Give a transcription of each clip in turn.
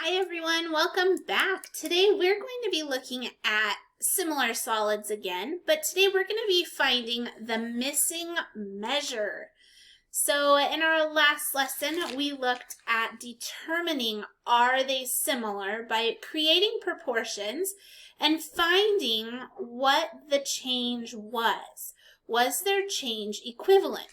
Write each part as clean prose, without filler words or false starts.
Hi everyone, welcome back. Today we're going to be looking at similar solids again, but today we're going to be finding the missing measure. So in our last lesson, we looked at determining are they similar by creating proportions and finding what the change was. Was their change equivalent?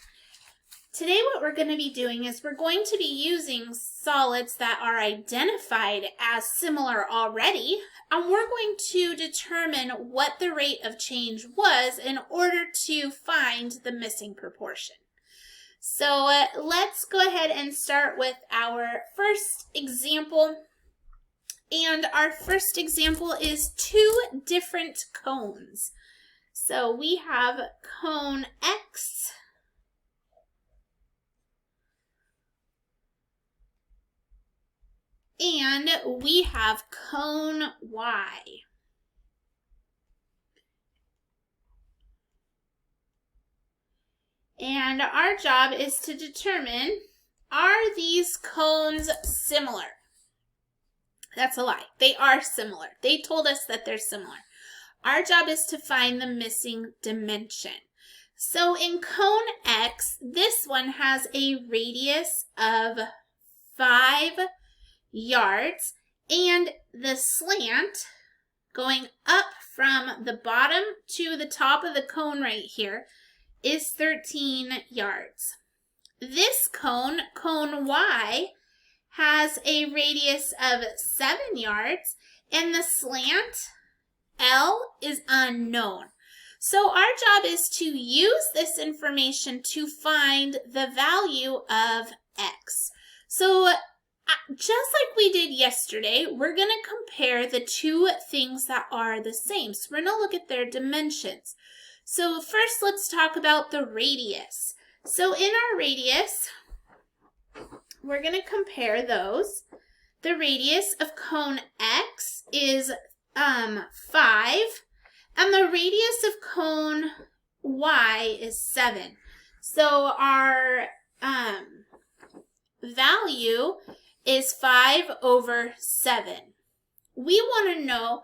Today what we're going to be doing is we're going to be using solids that are identified as similar already, and we're going to determine what the rate of change was in order to find the missing proportion. So let's go ahead and start with our first example. And our first example is two different cones. So we have cone X and we have cone Y. And our job is to determine, are these cones similar? That's a lie. They are similar. They told us that they're similar. Our job is to find the missing dimension. So in cone X, this one has a radius of 5 yards, and the slant going up from the bottom to the top of the cone right here is 13 yards. This cone, cone Y, has a radius of 7 yards, and the slant L is unknown. So our job is to use this information to find the value of X. So just like we did yesterday, we're going to compare the two things that are the same. So we're going to look at their dimensions. So first, let's talk about the radius. So in our radius, we're going to compare those. The radius of cone X is 5, and the radius of cone Y is 7. So our value is 5 over 7. We want to know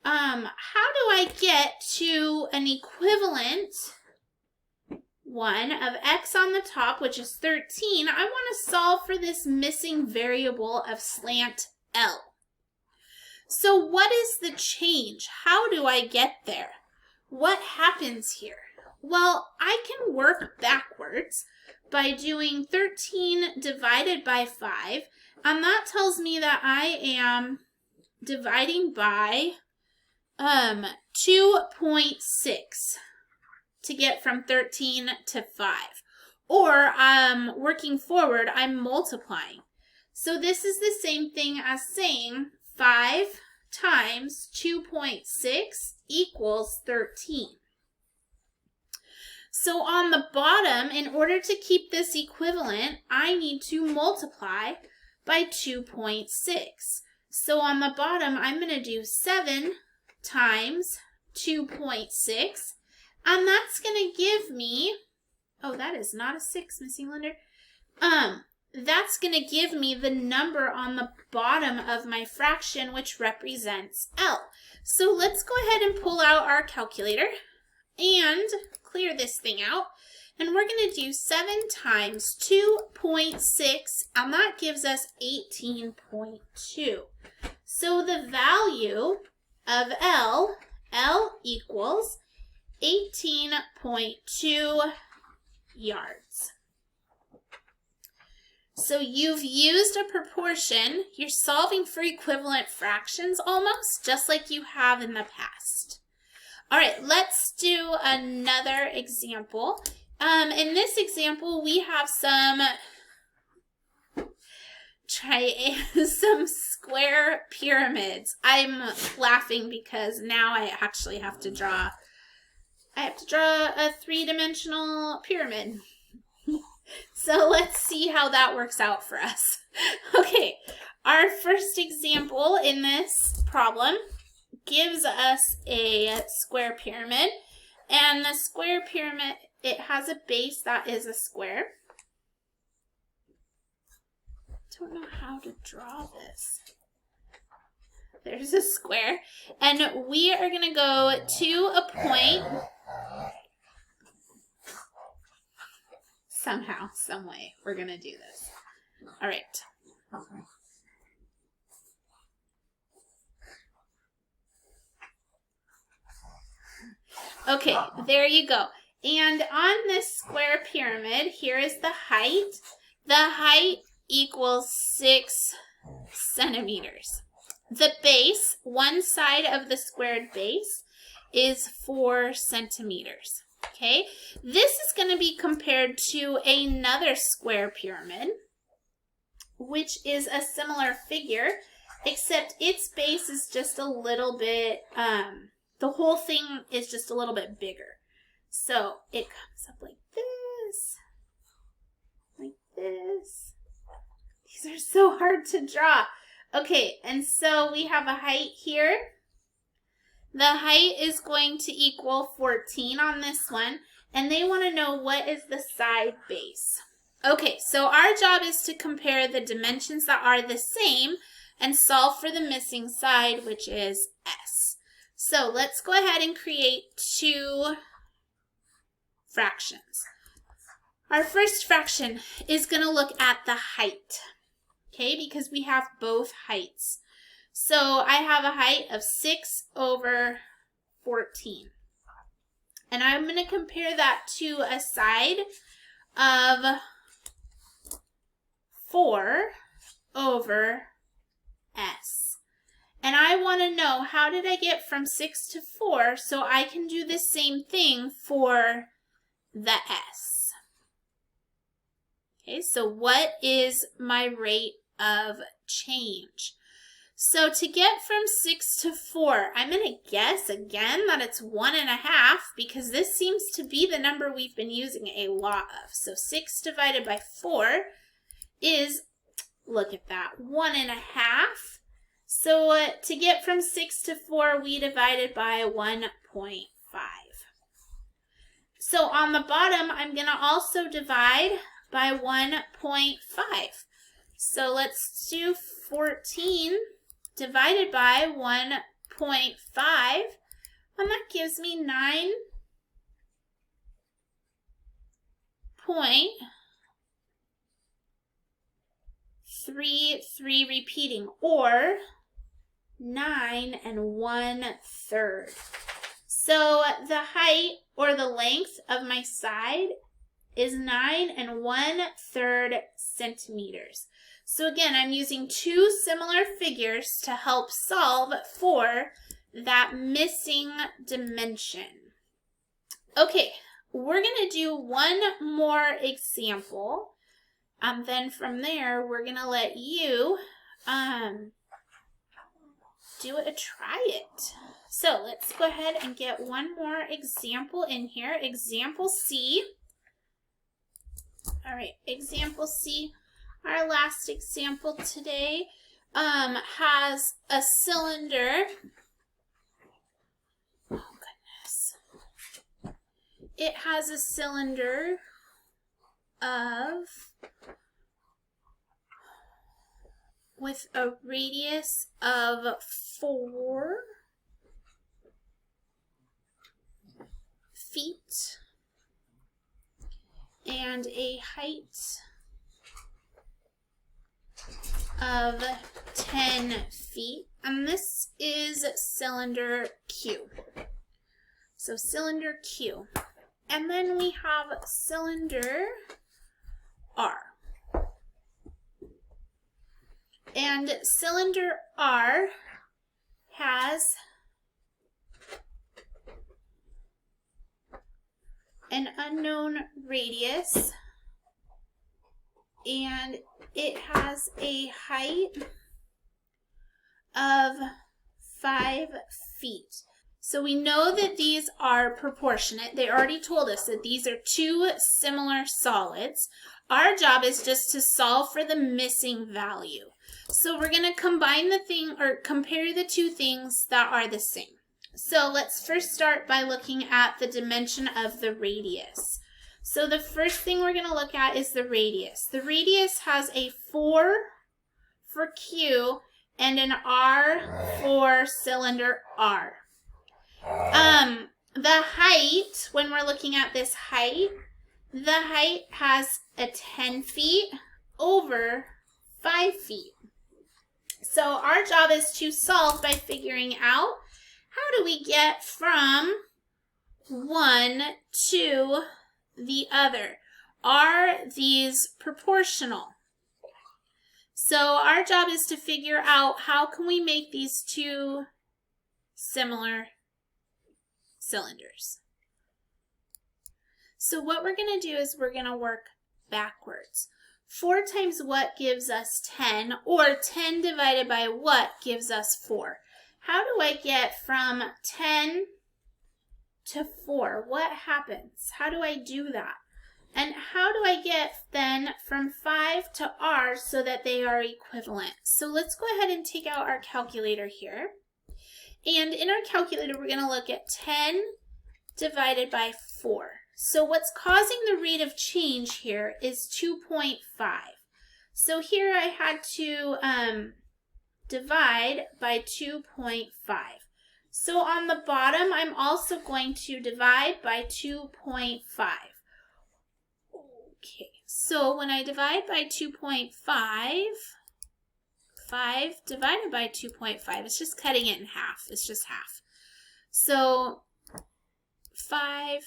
how do I get to an equivalent one of X on the top, which is 13. I want to solve for this missing variable of slant L. So what is the change? How do I get there? What happens here? Well, I can work backwards by doing 13 divided by 5, and that tells me that I am dividing by 2.6 to get from 13 to 5. Or working forward, I'm multiplying. So this is the same thing as saying 5 times 2.6 equals 13. So on the bottom, in order to keep this equivalent, I need to multiply by 2.6. So on the bottom, I'm going to do 7 times 2.6, and that's going to give me, oh, that is not a 6, Miss Englander. That's going to give me the number on the bottom of my fraction, which represents L. So let's go ahead and pull out our calculator and clear this thing out. And we're going to do 7 times 2.6, and that gives us 18.2. So the value of L equals 18.2 yards. So you've used a proportion. You're solving for equivalent fractions almost, just like you have in the past. All right, let's do another example. In this example, we have some square pyramids. I'm laughing because now I actually have to draw. I have to draw a 3-dimensional pyramid. So let's see how that works out for us. Okay, our first example in this problem gives us a square pyramid. And the square pyramid, it has a base that is a square. Don't know how to draw this. there's a square, and we are going to go to a point somehow, some way. We're going to do this. All right. Okay, there you go. And on this square pyramid, here is the height. The height equals 6 centimeters. The base, one side of the squared base, is 4 centimeters. Okay, this is going to be compared to another square pyramid, which is a similar figure, except its base is just a little bit, the whole thing is just a little bit bigger. So it comes up like this, like this. These are so hard to draw. Okay, and so we have a height here. The height is going to equal 14 on this one, and they want to know what is the side base. Okay, so our job is to compare the dimensions that are the same and solve for the missing side, which is S. So let's go ahead and create two fractions. Our first fraction is going to look at the height, okay, because we have both heights. So I have a height of 6 over 14. And I'm going to compare that to a side of 4 over S. And I want to know, how did I get from 6 to 4 so I can do the same thing for the S? Okay, so what is my rate of change? So to get from 6 to 4, I'm going to guess again that it's 1.5 because this seems to be the number we've been using a lot of. So 6 divided by 4 is, look at that, 1.5. So to get from 6 to 4, we divided by 1.5. So on the bottom, I'm going to also divide by 1.5. So let's do 14 divided by 1.5, and that gives me 9.33 repeating, or 9 1/3. So the height or the length of my side is 9 1/3 centimeters. So again, I'm using two similar figures to help solve for that missing dimension. Okay, we're going to do one more example. Then from there, we're going to let you try it. So let's go ahead and get one more example in here. Example C. All right, example C. Our last example today has a cylinder. Oh, goodness. It has a cylinder with a radius of 4 feet and a height of 10 feet, and this is cylinder Q. So cylinder Q. And then we have cylinder R. And cylinder R has an unknown radius, and it has a height of 5 feet. So we know that these are proportionate. They already told us that these are two similar solids. Our job is just to solve for the missing value. So we're going to combine the thing, or compare the two things that are the same. So let's first start by looking at the dimension of the radius. So the first thing we're going to look at is the radius. The radius has a 4 for Q and an R for cylinder R. The height, when we're looking at this height, the height has a 10 feet over 5 feet. So our job is to solve by figuring out how do we get from one to the other. Are these proportional? So our job is to figure out how can we make these two similar cylinders. So what we're going to do is we're going to work backwards. 4 times what gives us 10, or 10 divided by what gives us 4. How do I get from 10 to 4? What happens? How do I do that? And how do I get then from 5 to R so that they are equivalent? So let's go ahead and take out our calculator here. And in our calculator, we're going to look at 10 divided by 4. So what's causing the rate of change here is 2.5. So here I had to divide by 2.5. So on the bottom, I'm also going to divide by 2.5. Okay, so when I divide by 2.5, 5 divided by 2.5, it's just cutting it in half. It's just half. So 5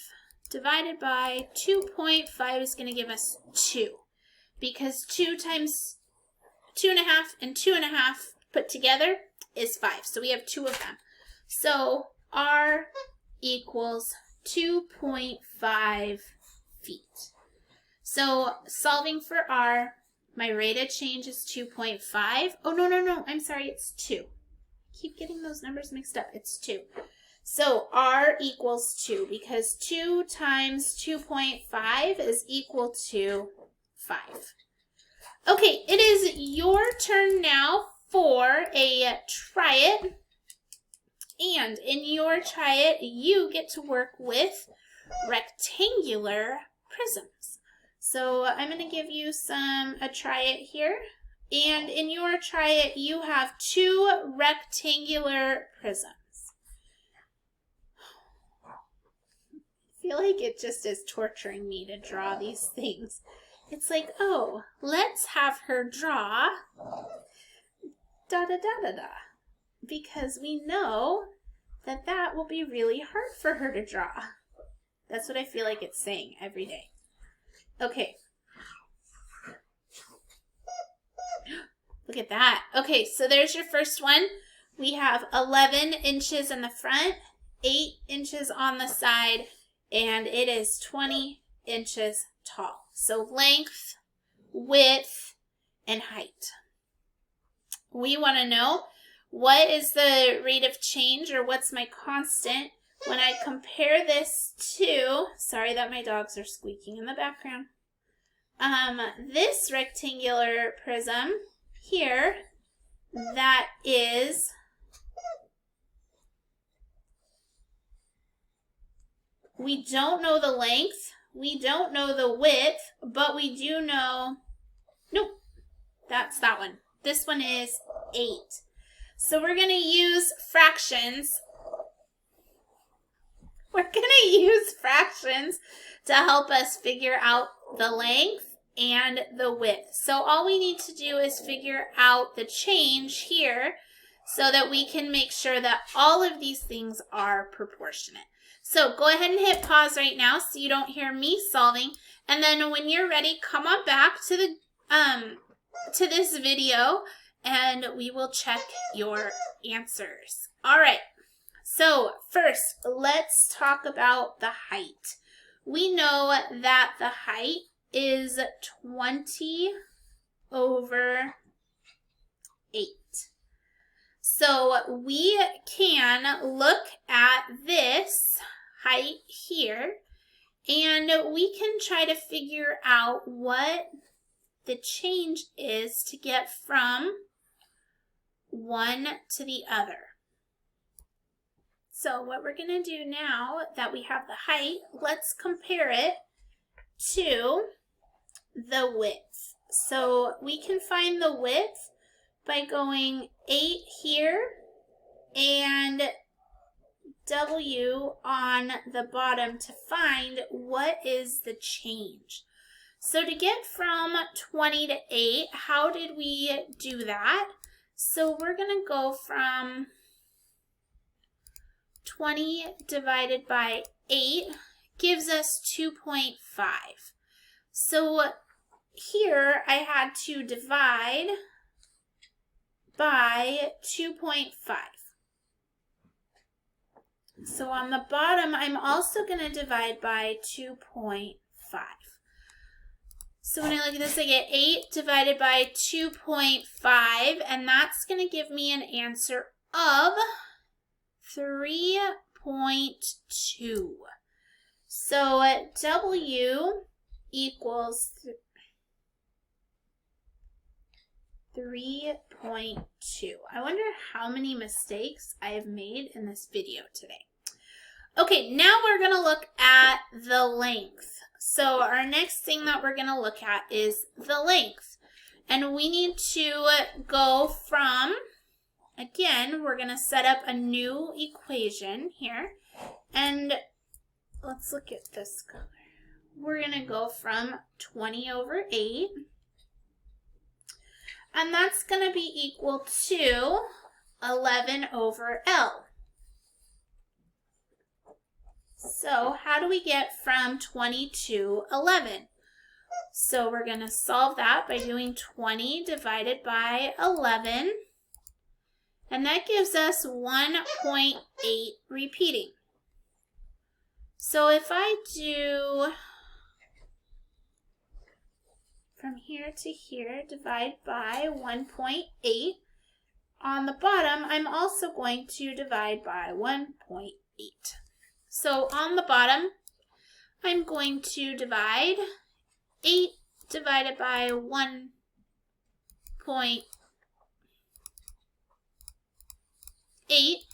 divided by 2.5 is going to give us 2. Because 2 times 2.5 and 2.5 put together is 5. So we have 2 of them. So R equals 2.5 feet. So solving for R, my rate of change is 2.5. Oh, no, I'm sorry, it's 2. Keep getting those numbers mixed up. It's 2. So R equals 2 because 2 times 2.5 is equal to 5. Okay, it is your turn now for a try it. And in your try it, you get to work with rectangular prisms. So I'm going to give you a try it here. And in your try it, you have 2 rectangular prisms. I feel like it just is torturing me to draw these things. It's like, oh, let's have her draw da-da-da-da-da. Because we know that that will be really hard for her to draw. That's what I feel like it's saying every day. Okay. Look at that. Okay, so there's your first one. We have 11 inches in the front, 8 inches on the side, and it is 20 inches tall. So length, width, and height. We want to know what is the rate of change, or what's my constant when I compare this to, sorry that my dogs are squeaking in the background, this rectangular prism here that is we don't know the length, we don't know the width, but we do know, nope, that's that one. This one is 8. So we're going to use fractions. We're going to use fractions to help us figure out the length and the width. So all we need to do is figure out the change here so that we can make sure that all of these things are proportionate. So go ahead and hit pause right now so you don't hear me solving. And then when you're ready, come on back to the to this video and we will check your answers. All right. So first, let's talk about the height. We know that the height is 20 over 8. So we can look at this height here and we can try to figure out what the change is to get from one to the other. So what we're going to do now that we have the height, let's compare it to the width. So we can find the width by going 8 here and W on the bottom to find what is the change. So to get from 20 to 8, how did we do that? So we're going to go from 20 divided by 8 gives us 2.5. So here I had to divide by 2.5. So on the bottom, I'm also going to divide by 2.5. So when I look at this, I get 8 divided by 2.5, and that's going to give me an answer of 3.2. So W equals 3.2. I wonder how many mistakes I have made in this video today. Okay, now we're going to look at the length. So our next thing that we're going to look at is the length. And we need to go from, again, we're going to set up a new equation here. And let's look at this color. We're going to go from 20 over 8. And that's going to be equal to 11 over L. So how do we get from 20 to 11? So we're going to solve that by doing 20 divided by 11. And that gives us 1.8 repeating. So if I do from here to here, divide by 1.8. On the bottom, I'm also going to divide by 1.8. So on the bottom, I'm going to divide 8 divided by 1.8.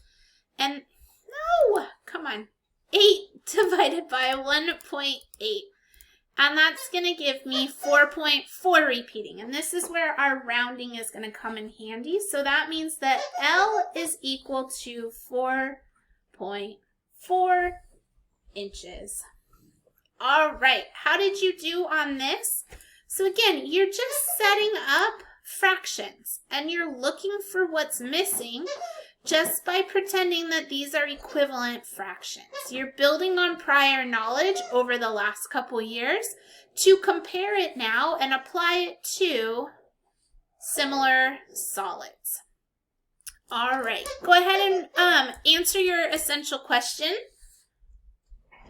And no, come on. 8 divided by 1.8. And that's going to give me 4.4 repeating. And this is where our rounding is going to come in handy. So that means that L is equal to 4.4 inches. All right, how did you do on this? So again, you're just setting up fractions and you're looking for what's missing just by pretending that these are equivalent fractions. You're building on prior knowledge over the last couple years to compare it now and apply it to similar solids. All right, go ahead and answer your essential question.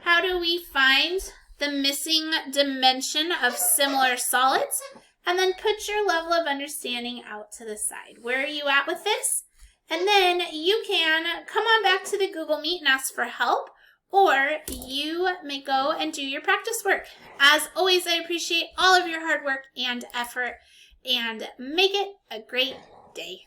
How do we find the missing dimension of similar solids? And then put your level of understanding out to the side. Where are you at with this? And then you can come on back to the Google Meet and ask for help, or you may go and do your practice work. As always, I appreciate all of your hard work and effort, and make it a great day.